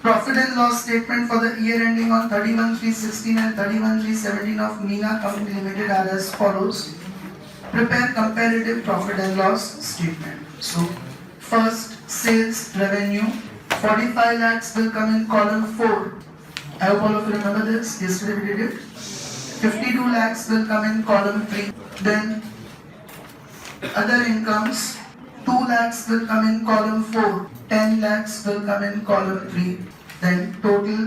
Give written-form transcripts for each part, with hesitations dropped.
Profit and loss statement for the year ending on 31/3/16 and 31/3/17 of Meena Company Limited are as follows. Prepare comparative profit and loss statement. So, first, sales revenue, 45 lakhs will come in column 4. I hope all of you remember this. Yesterday we did it. 52 lakhs will come in column 3. Then, other incomes, 2 lakhs will come in column 4. 10 lakhs will come in column 3. Then, total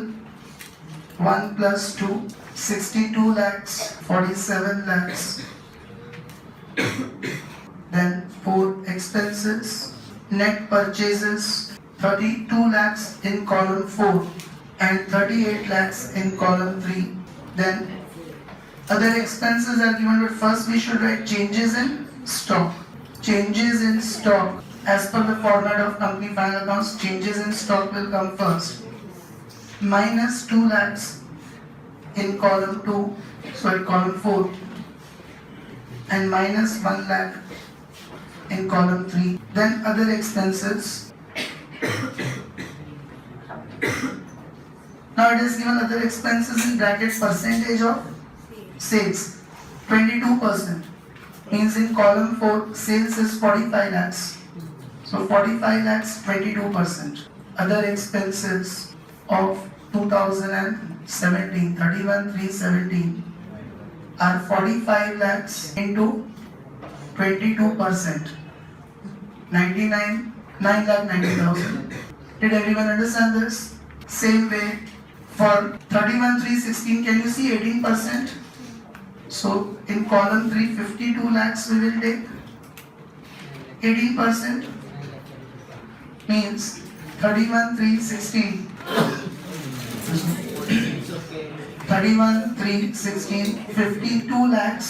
1 plus 2, 62 lakhs, 47 lakhs. Then 4 expenses, net purchases, 32 lakhs in column 4 and 38 lakhs in column 3. Then other expenses are given, but first we should write changes in stock. Changes in stock, as per the format of company final accounts, changes in stock will come first. Minus 2 lakhs in column 4 and minus 1 lakh in column 3. Then other expenses. Now it is given other expenses in bracket percentage of sales. 22% means in column 4 sales is 45 lakhs. So 45 lakhs 22%. Other expenses of 2017, 31/3/17 are 45 lakhs into 22%, 9,90,000. Did everyone understand this? Same way for 31/3/16, can you see 18%? So in column 3, 52 lakhs we will take. 18% means 31/3/16. 31/3/16, 52 lakhs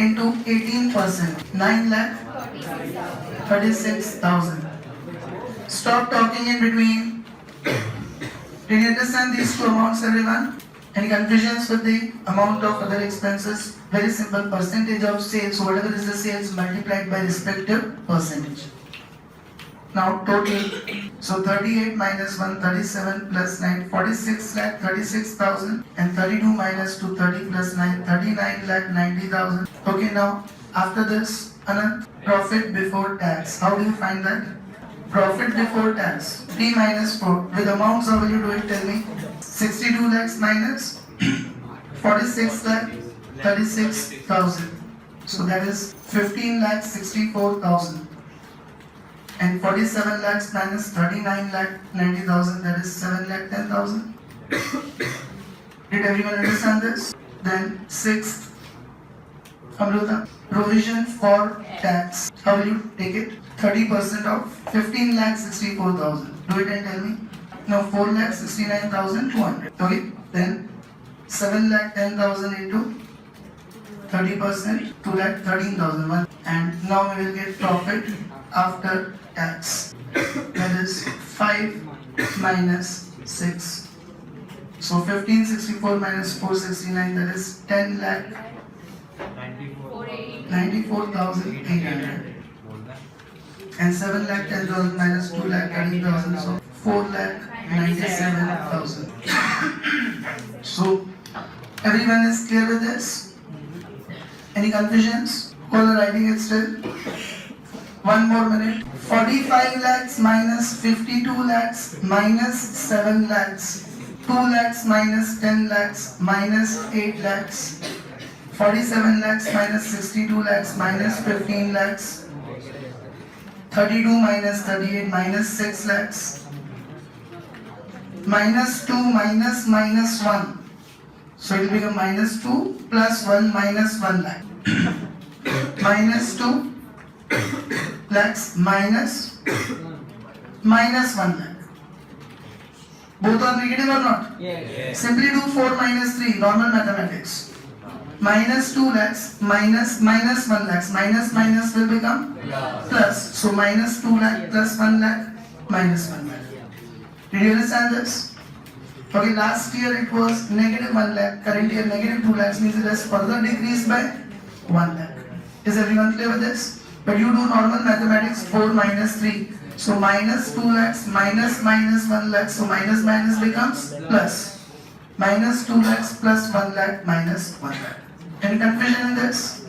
into 18%, 9,36,000. Stop talking in between. Did you understand these two amounts, everyone? Any confusions with the amount of other expenses? Very simple, percentage of sales, whatever is the sales multiplied by respective percentage. Now total, so 38 minus 1, 37 plus 9, 46 lakh 36,000 and 32 minus 2, 30 plus 9, 39 lakh 90,000. Okay, now after this, Anand, profit before tax. How do you find that? Profit before tax, 3 minus 4. With amounts, how will you do it? Tell me. 62 lakhs minus 46 lakh 36,000. So that is 15 lakh 64,000. And 47 lakhs minus 39 lakh 90,000, that is 7 lakh 10,000. Did everyone understand this? Then 6th, Amruta, provision for tax. How will you take it? 30% of 15 lakh 64,000. Do it and tell me. Now 4 lakh 69,200. Okay. Then 7 lakh 10,000 into 30%, 2 lakh 13,000. And now we will get profit after tax. That is 5 minus 6. So 1564 minus 469, that is 10 lakh 94,800. And 7 lakh 10,000 minus 2 lakh 13,000, so 4 lakh 97,000. So everyone is clear with this? Any confusions? All are writing it still? One more minute. 45 lakhs minus 52 lakhs minus 7 lakhs. 2 lakhs minus 10 lakhs minus 8 lakhs. 47 lakhs minus 62 lakhs minus 15 lakhs. 32 minus 38 minus 6 lakhs. Minus 2 minus minus 1. So it will become minus 2 plus 1 minus 1 lakh. Minus 2 lakhs minus 1 lakh. Both are negative or not? Yes. Simply do 4 minus 3, normal mathematics. Minus 2 lakhs minus 1 lakhs. Minus will become plus. So minus 2 lakh plus 1 lakh minus 1 lakh. Did you understand this? Okay, last year it was negative 1 lakh. Current year negative 2 lakhs means it has further decreased by 1 lakh. Is everyone clear with this? But you do normal mathematics, 4 minus 3. So minus 2 lakhs minus 1 lakh. So minus becomes plus. Minus 2 lakhs plus 1 lakh minus 1 lakh. Any confusion in this?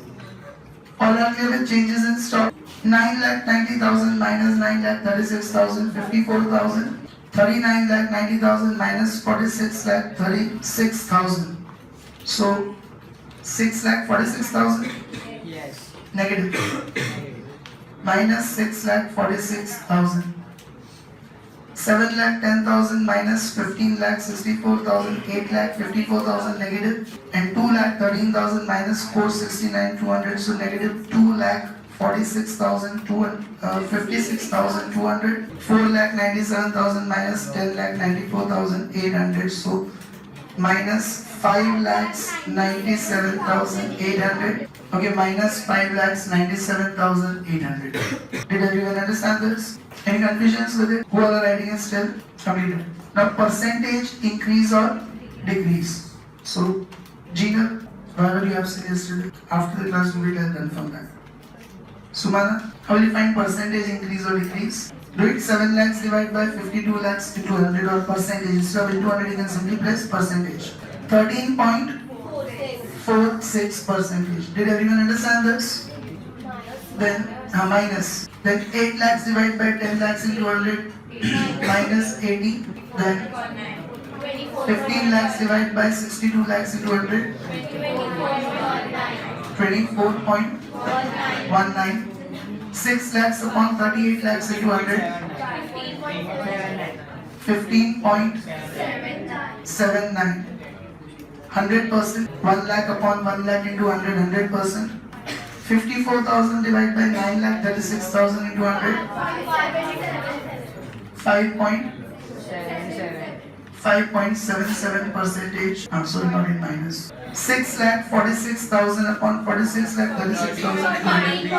All are clear with changes in stock? 9 lakh 90,000 minus 9 lakh 36,000, 54,000. 39 lakh 90,000 minus 46 lakh 36,000. So 6 lakh 46,000? Yes. Negative. Minus 6 lakh 46,000. 7 lakh 10,000 minus 15 lakh 64,000, 8 lakh 54,000 negative, and 2 lakh 13,000 minus 469,200, so negative 2 lakh 56,200, 4 lakh 97,000 minus 10 lakh 94,800, so minus 5 lakhs 97,800. Okay, minus 5 lakhs 97,800. Did everyone understand this? Any confusions with it? Who are writing it still? Completed. Now percentage increase or decrease. So, Gina, whatever you have seen yesterday, after the class we will confirm that. Sumana, how will you find percentage increase or decrease? Do it 7 lakhs divided by 52 lakhs into 100 or percentage. Instead of into 100 you can simply press percentage. 13.46 percentage. Did everyone understand this? Then minus. Then 8 lakhs divided by 10 lakhs into 100 minus 80. Then 15 lakhs divided by 62 lakhs into 100. 24.19. 6 lakhs upon 38 lakhs into 100. 15.79. 100%. 1 lakh upon 1 lakh into 100. 100%. 54,000 divided by 9 lakh 36,000 into 100. 5.77 percentage. I'm sorry, not in minus. 6 lakh 46,000 upon 46 lakh 36,000 into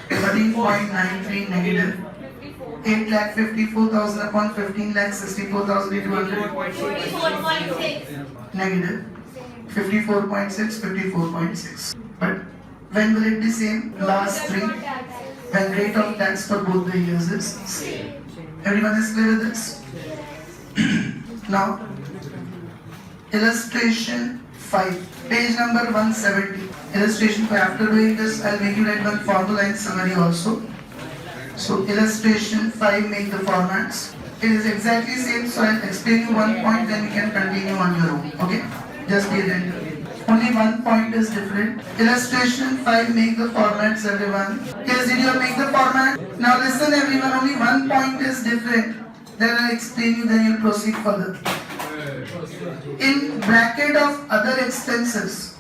13.93 negative. 8 lakh 54,000 upon 15 lakh 64,000 into 100. Negative. 54.6, 54.6. But when will it be same? Last three. When rate of tax for both the years is same. Everyone is clear with this? Now, illustration 5, page number 170. Illustration 5. After doing this, I'll make you write one formula in summary also. So, illustration 5, make the formats. It is exactly same, so I'll explain you one point, then you can continue on your own. Okay? Just be attentive. Only one point is different. Illustration 5, make the formats, everyone. Yes, did you make the format? Now listen everyone, only one point is different. Then I'll explain you, then you'll proceed further. In bracket of other expenses,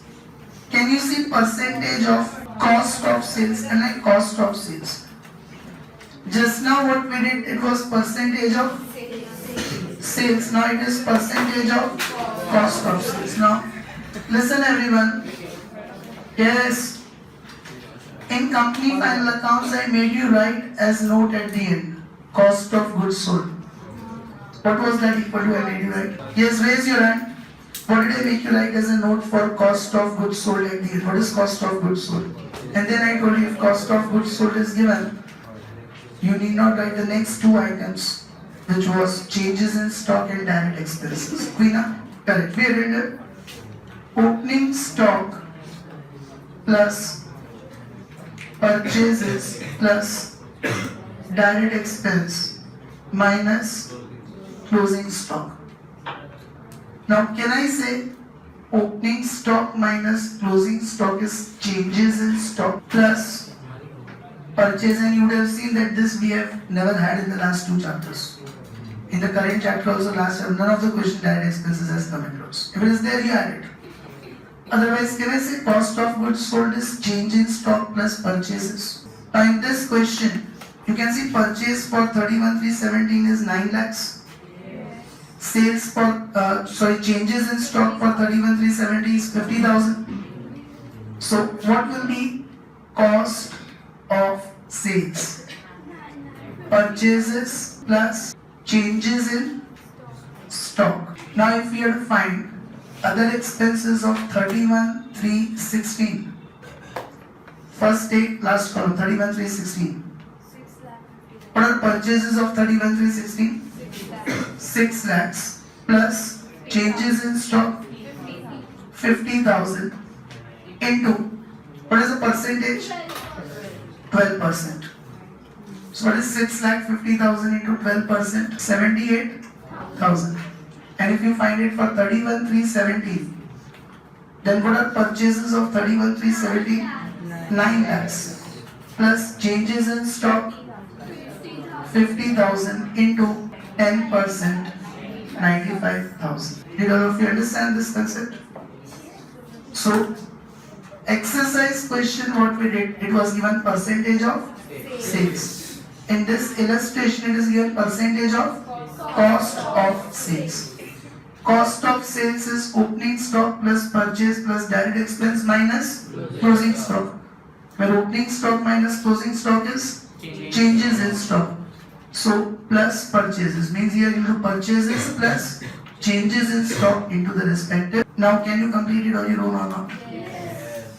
can you see percentage of cost of sales and like cost of sales? Just now what we did, it was percentage of sales. Now it is percentage of cost of sales. Now listen everyone. Yes. In company final accounts I made you write as note at the end. Cost of goods sold. What was that equal to? I made you write. Yes, raise your hand. What did I make you write as a note for cost of goods sold at the end? What is cost of goods sold? And then I told you if cost of goods sold is given, you need not write the next two items, which was changes in stock and direct expenses. Queena, correct. We read it. Opening stock plus purchases plus direct expense minus closing stock. Now can I say opening stock minus closing stock is changes in stock plus purchase, and you would have seen that this we have never had in the last two chapters. In the current chapter also, last chapter, none of the question direct expenses has come across. If it is there, you add it. Otherwise, can I say cost of goods sold is change in stock plus purchases? Now in this question, you can see purchase for 31,317 is 9 lakhs. Sales for, changes in stock for 31,370 is 50,000. So what will be cost of sales? Purchases plus changes in stock. Now if we have to find other expenses of 31,316. First take last column, 31,316. What are purchases of 31,360? 6 lakhs plus changes in stock 50,000 into what is the percentage? 12%. So what is 6 lakh 50,000 into 12%? 78,000. And if you find it for 31,370, then what are purchases of 31,370? 9 lakhs plus changes in stock 50,000 into 10%, 95,000. Did all of you understand this concept? So, exercise question what we did, it was given percentage of sales. In this illustration, it is given percentage of cost of sales. Cost of sales is opening stock plus purchase plus direct expense minus closing stock. Where opening stock minus closing stock is changes in stock. So plus purchases means here you do purchases plus changes in stock into the respective. Now can you complete it on your own or not?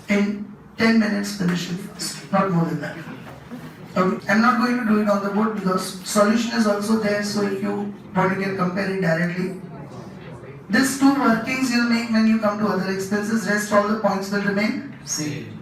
In 10 minutes finish it first, not more than that. Okay, I'm not going to do it on the board because solution is also there, so if you want you can compare it directly. These two workings you'll make when you come to other expenses, rest all the points will remain same.